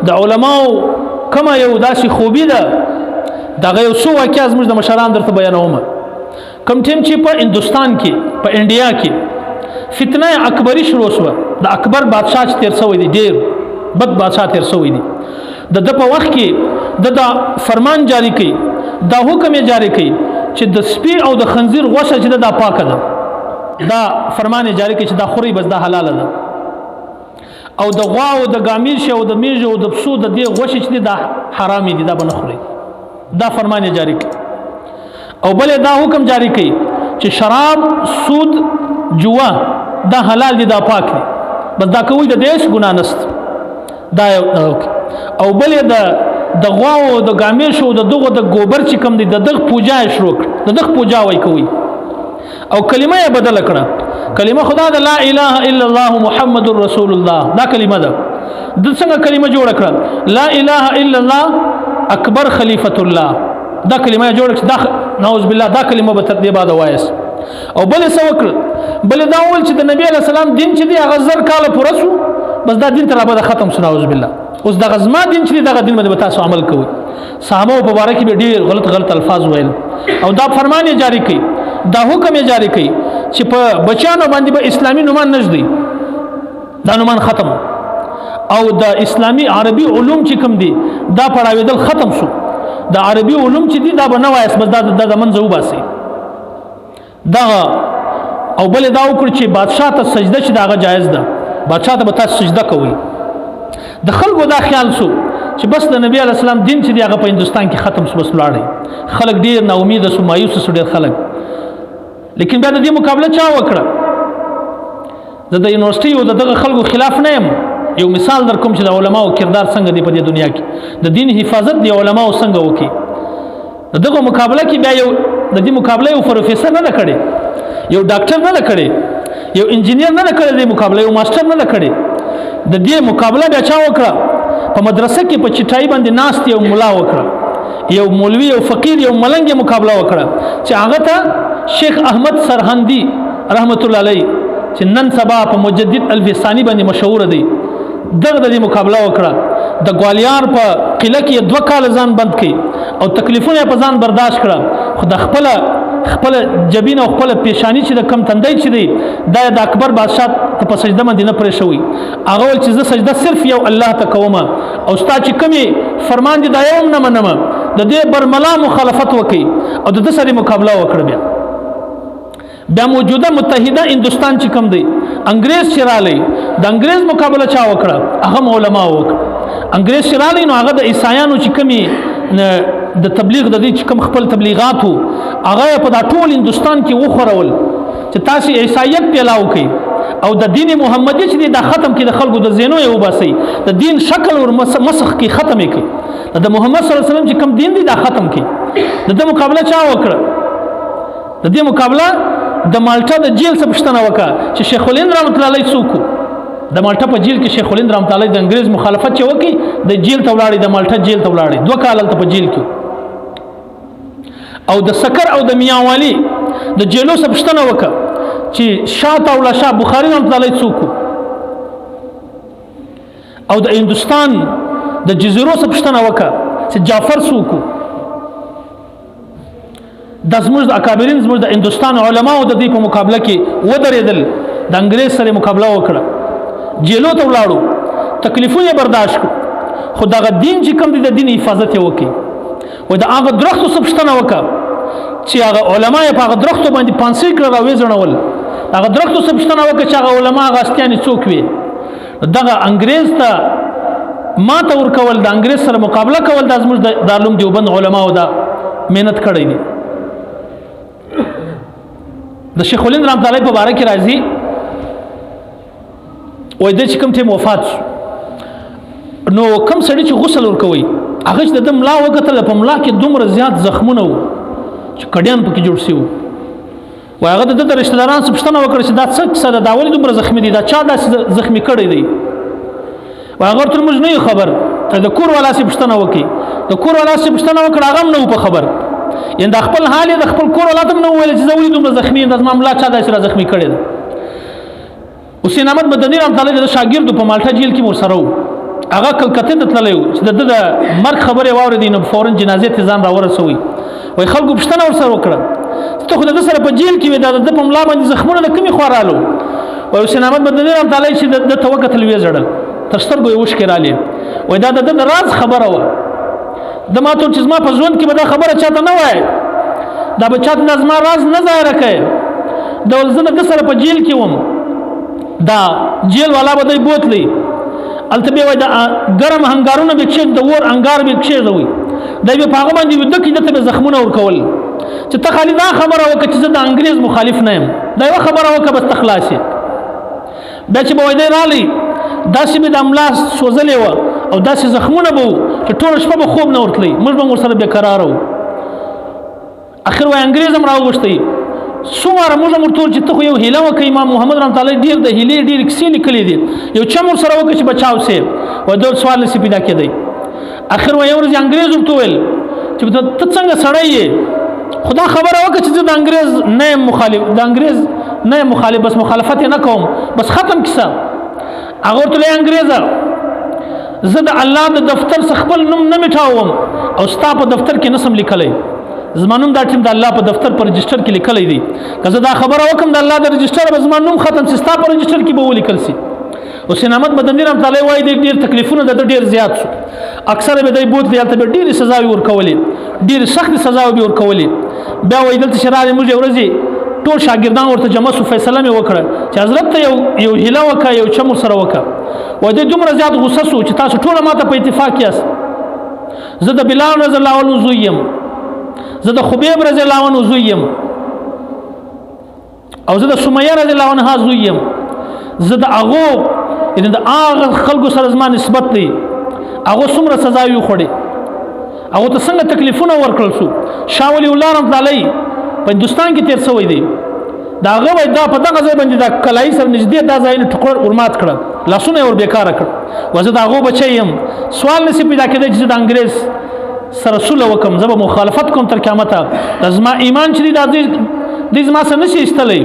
د علماو کومه یو داسې خوبي ده دغه یو څو واقعه زموږ د مشران درته بیانوم. کوم ټیم چې په هندوستان کې په انډیا کې فتنه اکبری شروع شوه، د اکبر بادشاه چې تیر شوی دی، ډېر بد بادشاه تیر شوی دی، د په وخت کې د فرمان جاری کړي، دا حکم یې جاری کړي چې د سپي او د خنزیر غوښه چې دا پاکه ده، دا فرمان یې جاری کړي چې دا خوري بس دا حلاله ده، او د غوا او د ګامیش او د میږ او د پسو د دې غوښه چې دا حرام دي، دا به نه خوري، دا فرمان یې جاری کړي. او بل دا حکم جاری کړي چې شراب، سود، جوا دا حلال دي، دا پاک دي، بس دا کوي د دیش ګناه نشته. دا او بل د غوا او د ګامیش او د دغه د ګوبر چې کم دي، د دغه پوجا یې شروع کړ، د دغه پوجا وای کوي، او کلمه یې بدل کړه، کلمه خدا د لا اله الا الله محمد رسول الله، دا کلمه ده. د څنګه کلمه جوړ کړه؟ لا اله الا الله اکبر خلیفۃ الله، دا کلمه جوړ کړه، دا نعوذ بالله دا کلمه به تر دې بعد وایس. او بل څه وکړ؟ بل دا ول چې د نبی علی السلام دین چې دی هغه زر کاله پوره شو، بس دا دین تر ابده ختم شو، نعوذ بالله. اوس دغه زما دین چې دغه دین باندې تاسو عمل کوئ. صحابه په باره کې به ډیر غلط الفاظ ویل، او دا فرمان یې جاری کړي، دا حکم یې جاری کړي چې په بچانو باندې به اسلامي نومان نږدې، دا نومان ختم، او د اسلامي عربي علوم چې کوم دي دا پړاوېدل ختم شو، د عربي علوم چې دي دا به نه وایس، بس دا د منځه وباسي. دغه او بل دا وکړي چې بادشاه ته سجده چې دغه جایز ده، بادشاه ته به تاسو سجده کوئ. د خلکو دا خیال شو چې بس د نبی علیه السلام دین چې دی هغه په هندوستان کې ختم شو، بس لاړی. خلک ډېر نا امیده شو، مایوس شو ډېر خلک. لیکن بیا د دې مقابله چا وکړه؟ زه د یونیورسټي او دغه خلکو خلاف نه یم، یو مثال در کوم چې د علماو کردار څنګه دی په دې دنیا کې، د دین حفاظت دی علماو څنګه وکړي. دغه مقابله کې بیا یو د دې مقابله یو پروفیسور نه کړي، یو ډاکټر نه کړي، یو انجینیر نه کړي، د مقابله یو ماستر نه کړي. د دې مقابله بیا چا وکړه؟ په مدرسه کې په چټای باندې ناست یو مولا وکړه، یو مولوی، یو فقیر، یو ملنګ مقابله وکړه چې هغه ته شیخ احمد سرهندی رحمت الله علیه چې نن سبا په مجدد الفسانی باندې مشهور دی، دغه د مقابله وکړه. د ګوالیار په قلعه کې 2 کال ځان بند کړي او تکلیفونه په ځان برداشت کړه، خو د خپل جبین او خپل پیشانی چې د کم تندی چې دی دا د اکبر بادشاه ته په سجده باندې نه پرې شوی. هغه ول چې زه سجده صرف یو الله ته کوم، او ستا چې کمی فرمان دی دا یو نه منم، د دې برملا مخالفت وکي او د سره مقابله وکړه. بیا موجوده متحده هندوستان چې کم دی انګريز شرالی، د انګريز مقابله چا وکړه؟ هغه علماء وکړه. انګريز شرالی نو هغه د عیسایانو چې کمی د تبلیغ د دې چې کم خپل تبلیغات وو هغه په دا ټول هندوستان کې وخورول چې تاسو عیسایت پیلاو کړئ او د دین محمدي چې دا ختم کړي، د خلکو د زینو یو باسي، د دین شکل او مسخ کې ختم کړي، د محمد صلی الله علیه وسلم چې کم دین دی دا ختم کړي. د دې مقابله چا وکړه؟ د دې مقابله د مالټا د جیل څخه پښتنه وکړه چې شیخ الهند رحمت الله علیه څوک د مالټا په جیل کې شیخ الهند رحمت الله علیه د انګريز مخالفت چې وکړي د جیل ته ولاړی، د مالټا جیل ته ولاړی، 2 کال ته په جیل کې. او د سکر او د میاوالی د جیلو څخه پښتنه وکړه چې شاه او شاه بخاری رحمت الله علیه څوک، او د هندوستان د جزیرو څخه پښتنه وکړه چې جعفر څوک. د زموږ د اکابرین زموږ د هندوستان علماو د دې په مقابله کې ودرېدل، د انګريز سره مقابله وکړه، جیلو ته ولاړو، تکلیفونه برداشت کړو، خو دغه دین چې کوم دی د دین حفاظت یې وکړي. و د هغه درختو څخه پښتنه وکړه چې هغه علما یې په هغه درختو باندې پانسۍ کړه راویزړول، هغه درختو څخه پښتنه وکړه چې هغه علما هغه استیانې څوک وي. دغه انګريز ته ماته ورکول، د انګريز سره مقابله کول، د زموږ د دارالعلوم دیوبند علماو دا مهنت کړی دی. د شیخ الهند رحمت الله په باره کې راځي وای د چې کوم ټیم وفات شو نو کوم سړی چې غسل ورکوي هغه چې د ملا وکتل په ملا کې دومره زیات زخمونه وو چې کډیان پکې جوړ شي وو. وای هغه د رشتہ داران څخه پوښتنه وکړه چې دا څه کیسه دا ولې دومره زخمی دي، دا چا داسې زخمی کړی دی؟ وای هغه تر موږ نه خبر، ته د کور والا څخه پوښتنه وکړي، د کور والا څخه پوښتنه وکړه هغه هم نه په خبر، یعنی د خپل حال د خپل کور والا ته نه ویل چې زه ولې دومره زخمی یم، د ماملا چا داسې زخمی کړی دی. حسین احمد مدني رحمت الله د شاګرد په مالټا جیل کې ورسره وو، هغه کلکته ته تللی و چې د مرګ خبرې واورېدې نو فورا جنازې ته ځان راورسوي وایي خلکو پوښتنه ورسره وکړه ته خو د ده سره په جیل کې وې دا د ده په ملا باندې زخمونه د کومې خوا رالو وایي حسین احمد مدني رحمت الله چې د ته وکتل ویې ژړل تر سترګو یې اوښکې رالې وایي دا د ده د راز خبره وه ده ما ته چې زما په ژوند کې به دا خبره چاته نه وایي دا به چاته دا زما راز نه ظاهره کوي دا زه د ده سره په جیل کې وم دا جیل والا به دی بوتلی هلته بیا وایي د ګرم هنګارونه به کښېږدي د اور انګار به کښېږدوي دی به په هغه باندې ویده کړي ده ته به زخمونه ورکول چې ته خالي دا خبره وکړه چې زه د انګریز مخالف نه یم دا یوه خبره وکړه بس ته خلاص یې بیا چې به وایي دی رالی داسې مې د املا سوځلې وه او داسې زخمونه به وو چې ټوله شپه به خوب نه ورتلی موږ به هم ورسره بېقراره وو اخر وایي انګریز هم راوغوښتی څومره موږ هم ورته وویل چې ته خو یو هیله وکړه امام محمد رحمت الله ډېر د هیلې ډېرې کیسې لیکلې دي یو چم ورسره وکړه چې بچاو سي وایي دا سوال نسي پیدا کېدی اخر وایي یو ورځ انګریز ورته وویل چې ته څنګه سړی یې خو دا خبره وکړه چې زه د انګریز نه یم مخالف د انګریز نه یم مخالف بس مخالفت یې نه کوم بس ختم کیسه هغه ورته وایي انګریزه زه د الله د دفتر څخه خپل نوم نه میټاوم او ستا په دفتر کې نسم لیکلی زما نوم دا ټیم د الله په دفتر په رجسټر کې لیکلی دی که زه دا خبره وکړم د الله د رجسټر به زما نوم ختم شي ستا په رجسټر کې به ولیکل شي حسین احمد مدني رحمت الله وایي ډېر تکلیفونه د ده ډېر زیات شو اکثره به دی بوتلی هلته به ډېرې سزاوې ورکولې ډېرې سختې سزاوې به ورکولې بیا وایي دلته چې راغلې موږ یو ورځې ټول شاګردان ورته جمع شو فیصله مې وکړه چې حضرت ته یو هیله وکړه یو چم ورسره وکړه وایي دی دومره زیات غوسه شو چې تاسو ټوله ما ته په اتفاق یاست زه د بلال رضی الله عنه زوی یم زه د خبیب رضی الله عنه زوی یم او زه د سمیه رضی الله عنها زوی یم زه د هغو یعنې د هغه خلکو سره زما نسبت دی هغو څومره سزاوې وخوړې هغو ته څنګه تکلیفونه ورکړل شو شاه ولی الله رحمت الله په هندوستان کې تېر شوی دی د هغه وایي دا په دغه ځای باندې د کلایي سره نږدې دا ځایونه ټوکر ورمات کړل لاسونه یې ور بېکاره کړ و زه د هغو بچی یم سوال نسي پیدا کېدی چې زه د انګریز سره سوله وکړم زه به مخالفت کوم تر قیامته دا زما ایمان چې دی دا دی زما سره نشي ایستلی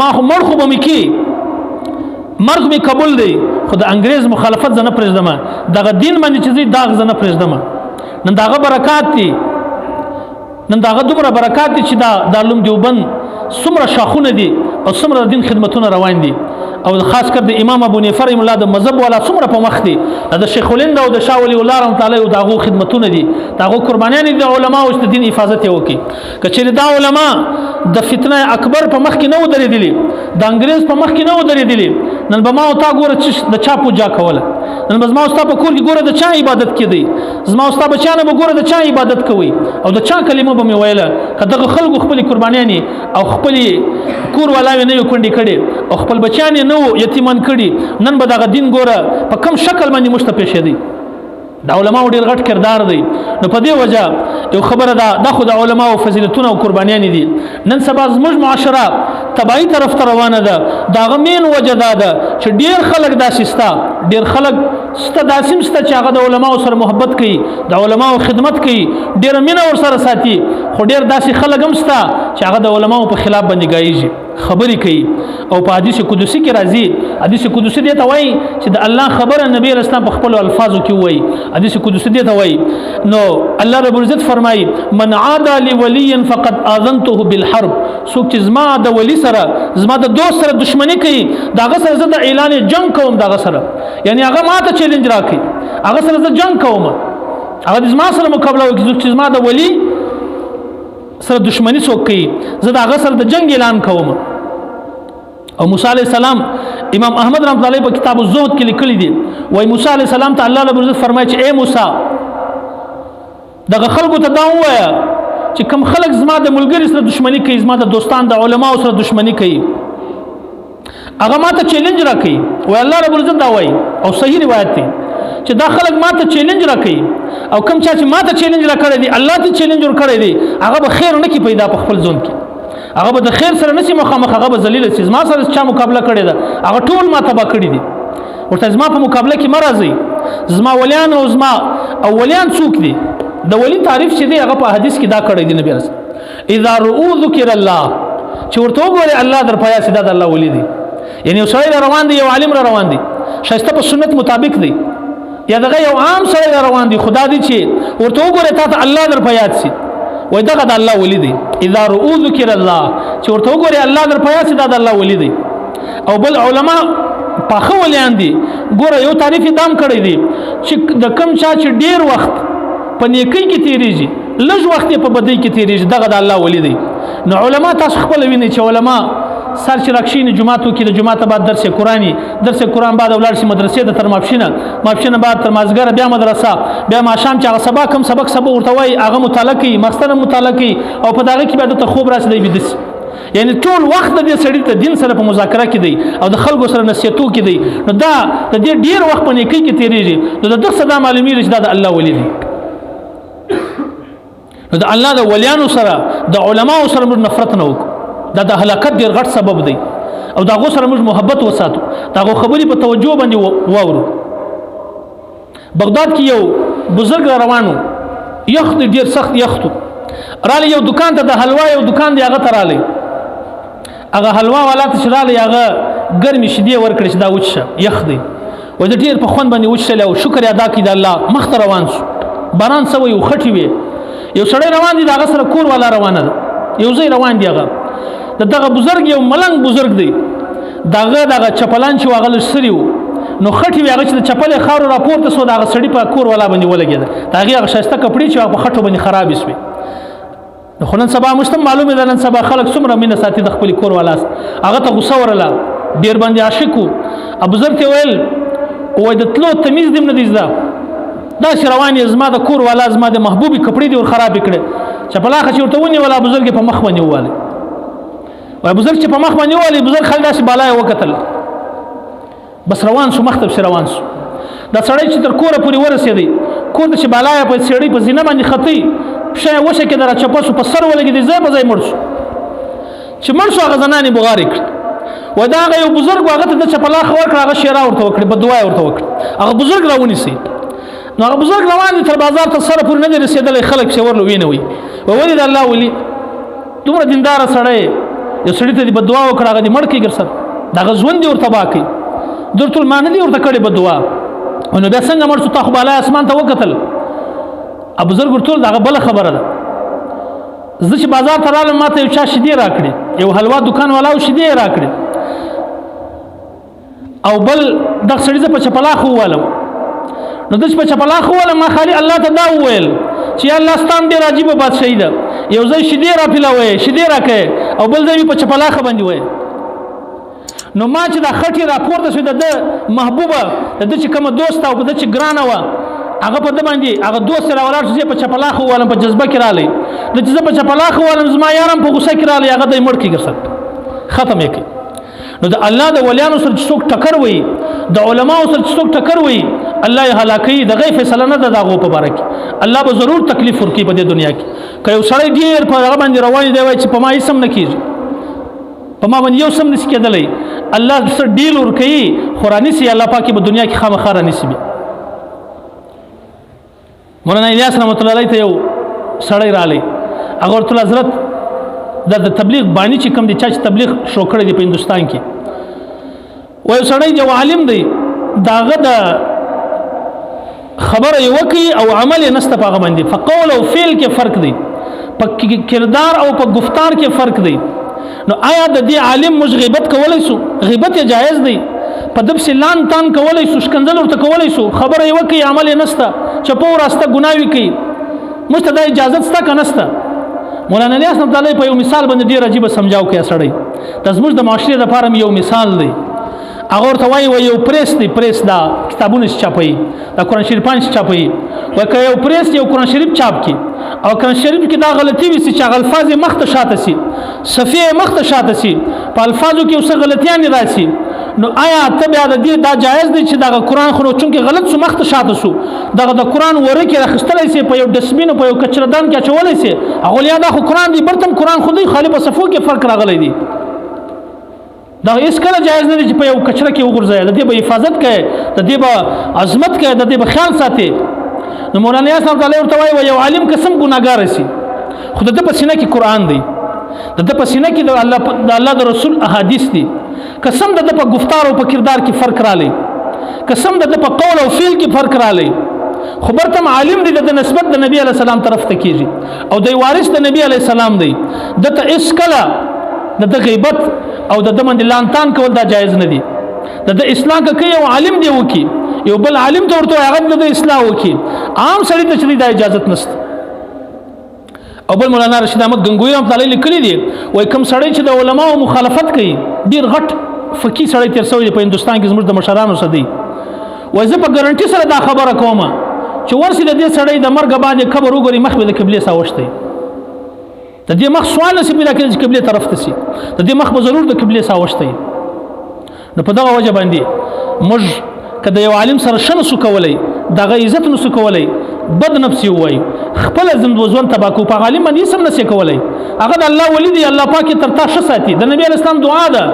ما خو مړ خو به مې کي مرګ مې قبول دی خو د انګریز مخالفت زه نه پرېږدم دغه دین باندې چې زه داغ زه نه پرېږدم نن د هغه برکات دي نن د هغه دومره برکات دي چې دا دارالعلوم دیوبند څومره شاخونه دي او څومره د دین خدمتونه روان دي او خاص کر د امام ابو حنیفه رحمه الله د مذهب والا څومره په مخ دي د شیخ الهند او د شاه ولی الله رحمت الله او دغه خدمتونه دي دغه قربانیان دي د علما او د دین حفاظت یې وکړي کچې دا علما د فتنه اکبر په مخ کې نه ودرېدلي د انګریز په مخ کې نه ودرېدلي نن به ما او تا ګوره چې د چا پوجا کوله نن به زما او ستا په کور کې ګوره د چا عبادت کېدی زما او ستا بچیانو به ګوره د چا عبادت کوي او د چا کلمه به مې ویله که دغه خلکو خپلې قربانیانې او خپلې کور والاوې نه وي کونډې کړې او خپل بچیان یې نه وو یتیمان کړي نن به دغه دین ګوره په کم شکل باندې موږ ته پېښېدی د علماو ډېر غټ کردار دی نو په دې وجه یو خبره ده دا خو د علماو فضیلتونه او قربانیانې دي نن سبا زموږ معاشره تباهي طرف ته روانه ده د هغه مین وجه دا ده چې ډېر خلک داسې سته ډېر خلک سته داسې هم سته چې هغه د علماو سره محبت کوي د علماو خدمت کوي ډېره مینه ورسره ساتي خو ډېر داسې خلک هم سته چې هغه د علماو په خلاف باندې ګایږي خبرې کوي او په حدیث قدسی کې راځي حدیث قدسی دې ته وایي چې د الله خبره نبی اسلام په خپل الفاظو کې وایي حدیث قدسی دې ته وایي نو الله رب العزت فرمایي من عادى لولي فقد اذنته بالحرب څوک چې زما د ولی سره زما د دوست سره دښمنی کوي داغه سره زه د اعلان جنگ کوم داغه سره یعنی هغه ماته چیلنج راکړي هغه سره زه جنگ کوم هغه زما سره مقابله وکړي چې زما د ولی سره دښمنی څوک کوي زه د هغه سره د جنگ اعلان کوم او موسی علیه السلام امام احمد رحمت الله په کتاب الزهد کې لیکلی دي وای موسی علیه السلام ته الله رب العزت فرمایي چې اے موسی دغه خلکو ته دا ووایه چې کم خلک زما د ملګري سره دښمنی کوي زما د دوستان د علماو سره دښمنی کوي هغه ماته چیلنج راکوي وای الله رب العزت دا وایي او صحیح روایت دی چې دا خلک ماته چیلنج راکوي او کم چا چې ماته چیلنج راکړی دی الله ته چیلنج ورکړی دی هغه به خیر نه کی پیدا په خپل ځون کې هغه به د خیر سره نسی مخامخ هغه به ذلیل شي زما سره چا مقابله کړې ده هغه ټول ما تبا کړی دي ورته زما په مقابله کې مرزي زما ولیان او زما اولیان څوک دي د ولی تعریف چې دی هغه په حدیث کې دا کړی دی نبی رسول اذا رؤوا ذکر الله چې ورته وګوري الله در پیا سیدا د الله ولی دی یعنی یو سړی روان دی یو عالم روان دی شایسته په سنت مطابق دی یا دغه یو عام سره روان دي خدا دې چې ورته وګوره تا ته الله در په یاد شي وای دغه د الله ولی دی اذا رؤوا ذکر الله چې ورته وګوره الله در په یاد شي دا د الله ولی دی او بل علما پاخه ولیان دي ګوره یو تعریف دام کړی دی چې د کم چا چې ډیر وخت په نیکی کې تیریږي لږ وخت په بدی کې تیریږي دغه د الله ولی دی نو علما تاسو خپل ویني چې علما سر چې راکشین جمعاتو کې د جمعات بعد درس قرآن بعد اولاد شي مدرسې د تر ماپښینه بعد تر مازګر بیا مدرسه بیا ماښام چې هغه سبا کم سبق ورته وای هغه مطالعه کوي مستنه مطالعه کوي او په دغه کې بیا د خوب راشي دی بدس یعنی ټول وخت د دې سړي ته دین سره په مذاکره کې دی او د خلکو سره نصیحتو کې دی نو دا د دې ډیر وخت په نیکی کې تیریږي نو د دغه صدا معلومیږي چې دا د الله ولی دی نو د الله د ولیانو سره د علماو سره موږ نفرت نه وکړو دا د هلاکت ډیر غټ سبب دی او دا غو سره موږ محبت وساتو دا غو خبرې په توجه باندې واورو بغداد کې یو بزرګ روانو یخت ډیر سخت یختو رالی یو دکان ته د حلوا یو دکان دی هغه ترالی هغه حلوا والا ته شرالی هغه ګرمي شیدې ورکړي چې دا وچه یخ دی و د ډیر په خوند باندې وچه او شکر ادا کړي د الله مخ ته روان شو باران سوی او خټي وي یو سړی روان دی دغه سره کور والا روانه ده یو ځای روان دی هغه دغه بزرګ یو ملنګ بزرګ دی دغه چپلان چې واغل سریو نو خټي وی هغه چې چپلې خارو راپورته سو دغه سړی په کور والا باندې ولګید هغه شایسته کپړې چې په خټو باندې خراب شوي خو نن سبا مشتم معلومه ده نن سبا خلک څومره مینه ساتي د خپل کور والا هغه ته غوسه ورله ډیر باندې عاشقو ابو ذر ته ویل وای د تلو تمیز دې نه دیزدا دا شروانی زما د کور والا زما د محبوبي کپړې دی ور خراب کړي چپلاخه چې ورته ونی ولا ابو ذر په مخ باندې واله وای ابو ذر چې په مخ باندې واله ابو ذر خلک داسې بالای وکتل بس روان شو مختب روان شو دا سړی چې تر کوره پورې ورسېدی کور ته چې بالای په سړی په زینه باندې خطي پښه وشه کې درا چپسو په سر ولګي دی ځای په ځای مړ شو چې مړ شو هغه زنانې بغاري کړ و دا هغه یو بزرګ هغه ته د چپلاخ ورکړ هغه شیرا ورته وکړي په دعا ورته وکړ هغه بزرګ راونی سي نو هغه بزرګ روان تر بازار ته سره پورې نه رسیدل خلک چې ورلو وینوي ولید الله ولي دومره دیندار سړی یو سړی ته د دعا وکړه هغه دې مړ کې ګرځي دا ژوند دی ورته باقي درته مان دي ورته کړي په دعا نو بیا څنګه مړ شو ته خو بالای اسمان ته وکتل ابو ذر ګرتول دا بل خبره ده زه چې بازار ته رالم ماته یو چا شیدې راکړي یو حلوا دکان والا شیدې راکړي او بل د سړي په چپلا خو ولم نو د په چپلا خو ولم ما خالي الله ته دا وویل چې الله ستام ډیر عجیب بادشاہي ده یو ځای شیدې را پیلاوي شیدې راکې او بل ځای په چپلا خو باندې وای نو ما چې دا خټي راپورته شو د محبوبه د چې کوم دوست او د چې ګرانه و هغه په د باندې هغه دوست سره ولاړ شو په چپلاخ ولم په جذبه کې رالی د چې په چپلاخ ولم زما یارم په غوسه کې رالی هغه د مړ کې ګرځي ختم یې کی نو د الله د ولیانو سره څوک ټکر وي د علماو سره څوک ټکر وي الله یې هلاکي د غي فیصله نه دغه په باره کې الله به ضرور تکلیف ورکړي په دې دنیا کې که یو سړی ډیر په هغه باندې روان دی وای چې په ما یې سم نه کیږي په ما باندې یو سم نشي کېدلی الله سره ډیل ورکړي قرآني سي الله پاک په دنیا کې خامخا رانیسي مولانا الیاس رحمت الله علیه ته یو سړی رالی هغه ورته حضرت د تبلیغ باندې چې کوم دي چې تبلیغ شو کړی دی په هندستان کې وای سړی جو عالم دی داغه د خبره یو کوي او عمل یې نسته په هغه باندې فقول او فعل کې فرق دی په کردار او په گفتار کې فرق دی نو آیا د دې عالم مش غیبت کولای شو غیبت جایز دی په دب سلان تان کولای شو شکنځل ورته کولای شو خبره یو کوي عمل یې نسته چپو راسته ګناوي کوي مستدا اجازه ستا کنسته مولانا الیاس رحمت الله په یو مثال باندې ډیر عجیب سمجاو کوي سړی د زموږ د معاشري لپاره یو مثال دی هغه ورته وایي یو پریس دی پریس دا کتابونه چاپي دا قرآن شریف پانچ چاپي وکه یو پریس یو قرآن شریف چاپ کی او قرآن شریف کې دا غلطي وي چې الفاظ مخته شاته سي صفحه مخته شاته سي په الفاظو کې اوسه غلطیاں راشي نو آیا ته بیا د دې دا جایز دی چې دا قرآن خو چونکه غلط سو مخته شاته سو دا د قرآن ورکه راخستلای سي په یو ډسبین په یو کچردان کې اچولای سي هغه یا دا خو قرآن دی برتم قرآن خو دی خالی په صفو کې فرق راغلی دی دا هیڅ کله جایز نه دی چې په یو کچره کې وګرځي د دې به حفاظت کوي د دې به عظمت کوي د دې به خیال ساتي نو مولانا یاسر تعالی ورته وایي یو عالم قسم ګناګار شي خو د پسینه کې قرآن دی د پسینه کې د الله د رسول احادیث دي قسم د په گفتار او په کردار کې فرق رالی قسم د په قول او فعل کې فرق رالی خو برته عالم دی د نسبت د نبی علیه السلام طرف ته کیږي او د وارث د نبی علیه السلام دی دته اس کله د غیبت او د باندې لانتان کول دا جایز نه دی د اصلاح کوي یو عالم دی وکي یو بل عالم ته ورته هغه د اصلاح وکي عام سړی ته چې د اجازه نشته او بل مولانا رشید احمد گنگوی رحمت الله لیکلی دی وای کوم سړی چې د علماو مخالفت کوي ډیر غټ فقيه سړی تر سوی په هندستان کې زموږ د مشرانو سره دی وای زه په ګارانټي سره دا خبره کوم چې ورسې د دې سړی د مرګ باندې قبر وګوري مخ به د قبله ساوشتي د دې مخ سوال نسی پیدا کړي چې قبله طرف ته سي د دې مخ به ضرور د قبله ساوشتي نو په دغه وجه باندې موږ کله یو عالم سره شنه سو کولای دغه عزت نو سو کولای بد نفسي وای خپل ځوان تباکو په عالم باندې سم نسی کولای هغه د الله ولی دی الله پاک تر تا ساتي د نبی اسلام دعا ده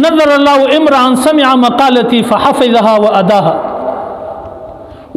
نظر الله امرا سمع مقالتي فحفظها واداها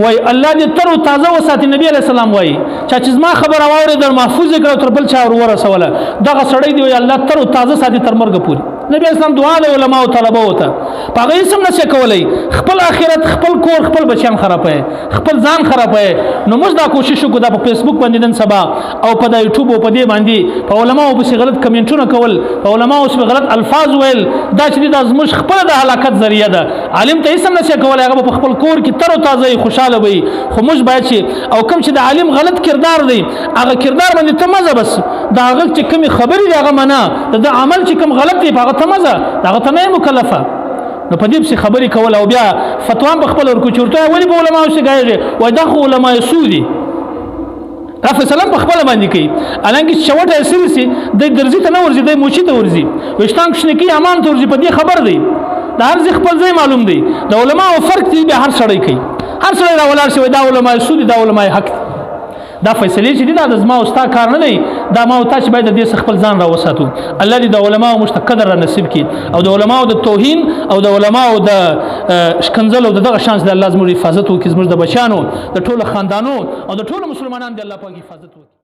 وای الله دې تر تازه وساتي نبی علیہ السلام وای چې ما خبر اوره در محفوظ کړو تر بل چا ورسوله دغه سړی دی الله تر تازه ساتي تر مرګ پوري نبی اسلام دعا له علماء او طلبه وته پاغه سم نشه کولای خپل اخرت خپل کور خپل بچیان خرابای خپل ځان خرابای نو موږ دا کوشش وکړو د فیسبوک باندې نن سبا او په د یوټیوب او په دې باندې په علماء او په غلط کمنټونه کول په علماء او په غلط الفاظ ویل دا چې د ازمش خپل د هلاکت ذریعہ ده عالم ته سم نشه کولای هغه په خپل کور کې تر تازه خوشاله وي خو موږ باید چې او کوم چې د عالم غلط کردار دی هغه کردار باندې ته مزه بس دا هغه چې کوم خبرې دی هغه معنا د عمل چې کوم غلط دی هغه ته مزه هغه ته نه مکلفه نو په دې څه خبرې کول او بیا فتوا په خپل ورکو چورته ولی په علماء څخه وای دا خو علماء سودي رافع سلام په خپل باندې کوي الانګه چوټه سلسي د درځي ته نه ورځي د موچي ته ورځي وشتان کښنه کی امان ته ورځي په دې خبر دی دا هر خپل ځای معلوم دی د علماء فرق دی به هر سړی کوي هر سړی را ولر شي دا علماء سودي دا علماء حق دا فیصله چې دا د زما او ستا کار نه دی دا ما او تاسو باید د دې خپل ځان را وساتو الله دې د علماء مستقدر نصیب کړي او د علماء د توهین او د علماء د شکنزل او دغه شانس د الله زموږ حفاظت وکړي زموږ د بچانو د ټولو خاندانو او د ټولو مسلمانانو د الله پاک حفاظت وکړي